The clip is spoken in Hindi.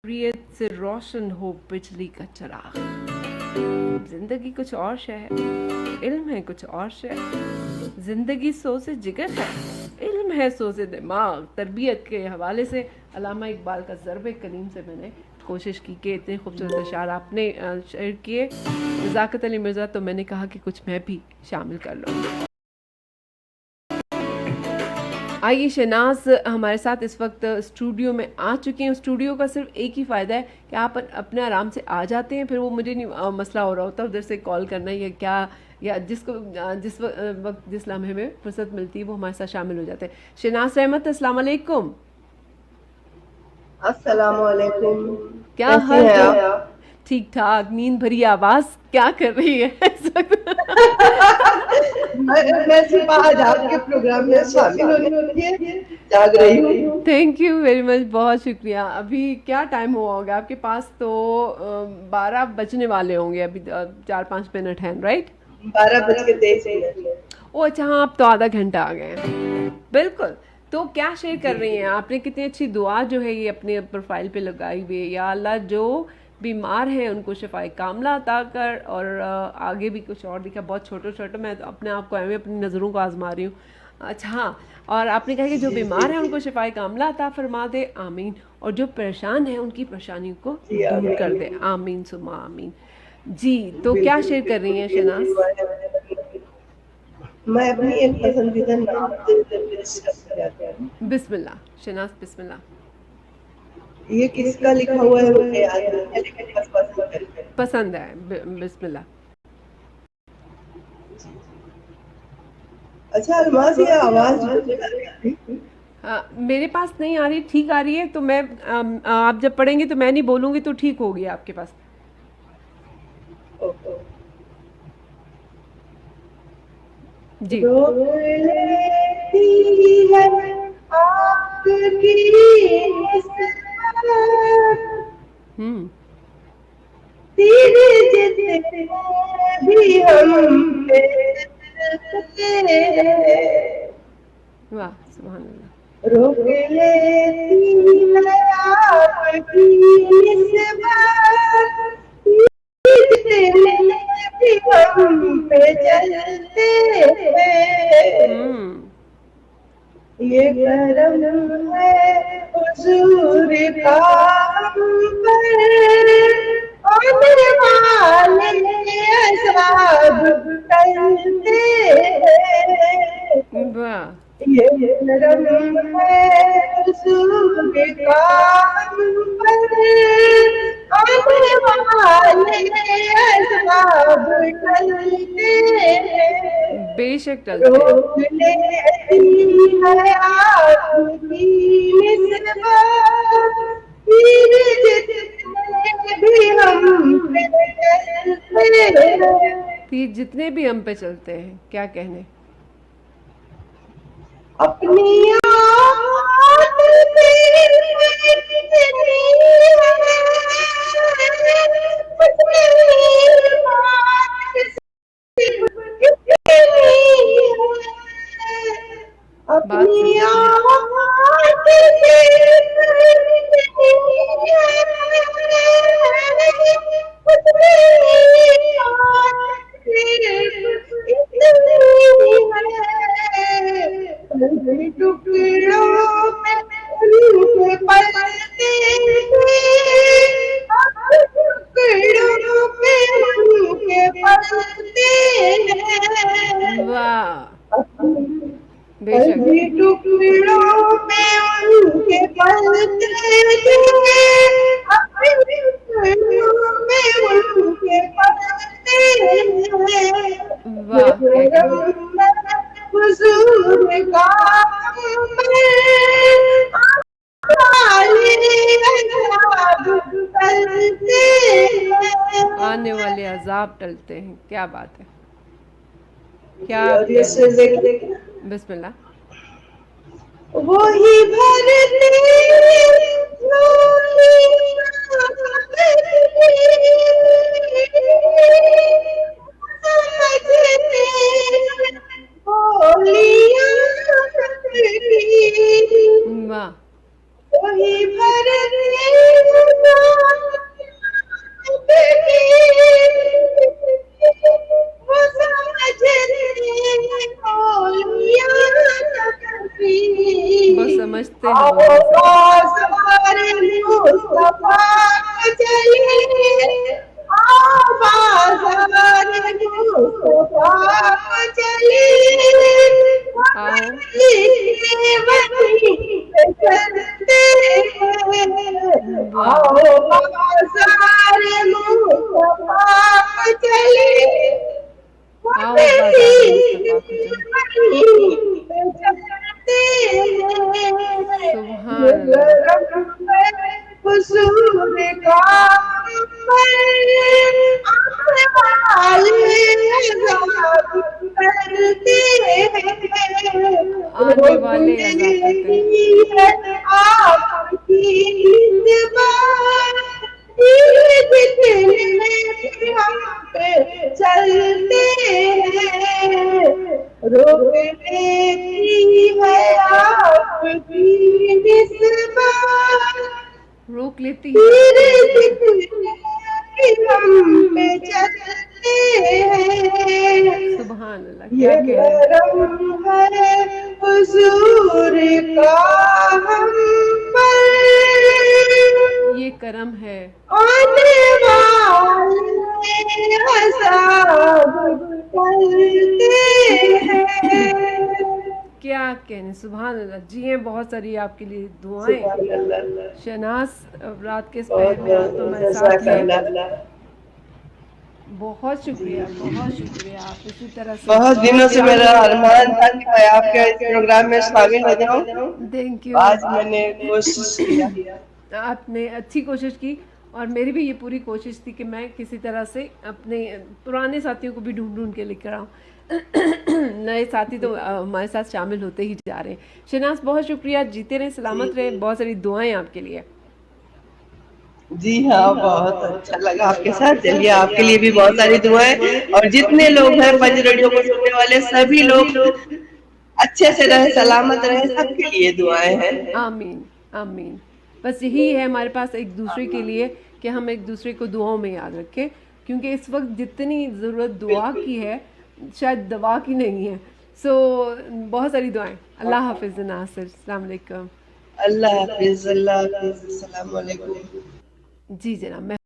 रियत से रोशन हो बिजली का चराग। जिंदगी कुछ और शय है, इल्म है कुछ और शय। जिंदगी सो से जिगर है, इल्म है सो से दिमाग। तरबियत के हवाले से अल्लामा इकबाल का ज़र्ब कलीम से मैंने कोशिश की कि इतने खूबसूरत अशार आपने शेयर किए। नज़ाकत अली मिर्ज़ा, तो मैंने कहा कि कुछ मैं भी शामिल कर लूँ। आइए, शहनाज हमारे साथ इस वक्त स्टूडियो में आ चुके हैं। स्टूडियो का सिर्फ एक ही फ़ायदा है कि आप अपने आराम से आ जाते हैं, फिर वो मुझे नहीं मसला हो रहा होता उधर से कॉल करना या क्या, या जिसको जिस वक्त जिस लम्हे में फुर्सत मिलती है वो हमारे साथ शामिल हो जाते हैं। शहनाज रहमत, अस्सलाम वालेकुम। अस्सलामुअलैकुम। क्या कैसी हाल हैं चाल? आप? ठीक ठाक। नींद भरी आवाज़ क्या कर रही है इस वक्त? मैं सिर्फ आज आपके प्रोग्राम में शामिल होने के लिए जाग रही हूँ। थैंक यू वेरी मच, बहुत शुक्रिया। अभी क्या टाइम हुआ होगा आपके पास? तो 12 बजने वाले होंगे अभी, 4-5 मिनट हैं, राइट? 12 बज के 23 मिनट। ओ अच्छा, हाँ, आप तो आधा घंटा आ गए हैं। बिल्कुल। तो क्या शेयर कर रही हैं आपने? कितनी अच्छी दुआ जो है ये अपने प्रोफाइल पे लगाई हुई है। या अल्लाह, जो बीमार हैं उनको शिफाए कामला अता कर। और आगे भी कुछ और दिखा, बहुत छोटे छोटे, मैं तो अपने आप को मैं अपनी नज़रों को आजमा रही हूँ। अच्छा, हाँ। और आपने कहा कि जो जी बीमार जी हैं उनको शिफाए कामला अता फरमा दे, आमीन। और जो परेशान हैं उनकी परेशानियों को जी, दूर कर दे, आमीन। आमीन सुमा आमीन। जी। तो क्या बिल्कुल शेयर कर रही बिल्कुल, हैं यही शनाज? दुआ है मेरी। मैं अपनी एक पसंदीदा नाम से पेश करना चाहती हूँ। बिस्मिल्लाह शनाज, बिस्मिल्लाह। ये किसका लिखा हुआ है मुझे याद नहीं है, लेकिन बस पसंद करके। पसंद है, बिस्मिल्लाह। अच्छा अलमास, ये आवाज मुझे आ रही थी। मेरे पास नहीं आ रही, ठीक आ रही है तो मैं आप जब पढ़ेंगे तो मैं नहीं बोलूँगी तो ठीक होगी आपके पास। ओके। जी। रोक लेती है आपकी निस्बत, हम्म। तीर जितने भी हम पे चलते हैं। वाह, सुभान अल्लाह। रोक लेती है आपकी निस्बत, जितने भी हम पे चलते हैं। हम्म। ये करम है हुजूर का हम पर, आने वाले अज़ाब टलते हैं। वाह। ये करम है हुजूर का हम पर, आने वाले अज़ाब टलते हैं। बेशक टलते हैं। रोक लेती है आपकी निस्बत, तीर जितने भी हम पे चलते हैं। तीर जितने भी हम पे चलते हैं, क्या कहने। अपनी आवाज़ से जितनी है, उतनी बात बात अपनी सही है। आवाज़ से टुकड़ों में उनके पलते हैं, टुकड़ों में उनके पलते हैं। वाह, बेशक। कभी टुकड़ों में उनके पलते हैं, अपने टुकड़ों में उनके पलते हैं। ये वाह, क्या कहने। करम हुजूर का चलते आने वाले अजाब टलते हैं, क्या बात है, क्या जी। और ये कहने। शेर देखिए, बिस्मिल्लाह। वो ही भरते झोली समझते बोलियां वाह। वही भरते वाह आओ बाजार मुस्तफा चले, आओ बाजार मुस्तफा को चले। सुभान अल्लाह हुजूर का करते आने वाले अज़ा करते हैं। आपकी चलते रोकने की है आपकी निस्बत, रोक लेती है हम पे चलते हैं। सुभान अल्लाह, ये क्या कह रहे हैं। करम है हुजूर का हम पर, ये करम है आने वाले अज़ाब टलते हैं। क्या कहने। सुभान अल्लाह। जी हैं, बहुत सारी आपके लिए दुआएं। शहनाज रात के इस पहर में आप तो हमारे साथ हैं। बहुत शुक्रिया, बहुत शुक्रिया। आप इसी तरह से बहुत दिनों से मेरा अरमान था कि मैं आपके इस प्रोग्राम में शामिल हो जाऊं। Thank you. आज मैंने कोशिश किया। आपने अच्छी कोशिश की और मेरी भी ये पूरी कोशिश थी कि मैं किसी तरह से अपने पुराने साथियों को भी ढूंढ ढूंढ के लेकर आऊँ। नए साथी तो हमारे साथ शामिल होते ही जा रहे हैं। शहनाज बहुत शुक्रिया, जीते रहे, सलामत रहे। बहुत सारी दुआएं आपके लिए। जी हाँ, बहुत अच्छा लगा आपके साथ। चलिए, आपके लिए भी बहुत सारी दुआएं, और जितने लोग हैं पंज रेडियो को सुनने वाले सभी लोग अच्छे से रहे, सलामत रहे, सबके लिए दुआएं हैं। आमीन आमीन। बस यही है हमारे पास एक दूसरे के लिए कि हम एक दूसरे को दुआओं में याद रखें, क्योंकि इस वक्त जितनी ज़रूरत दुआ की है शायद दवा की नहीं है। सो बहुत सारी दुआएं। अल्लाह हाफिज़ नासिर। अस्सलाम वालेकुम। अल्लाह हाफिज़, अल्लाह हाफिज़, अस्सलाम वालेकुम। जी जनाब। मैं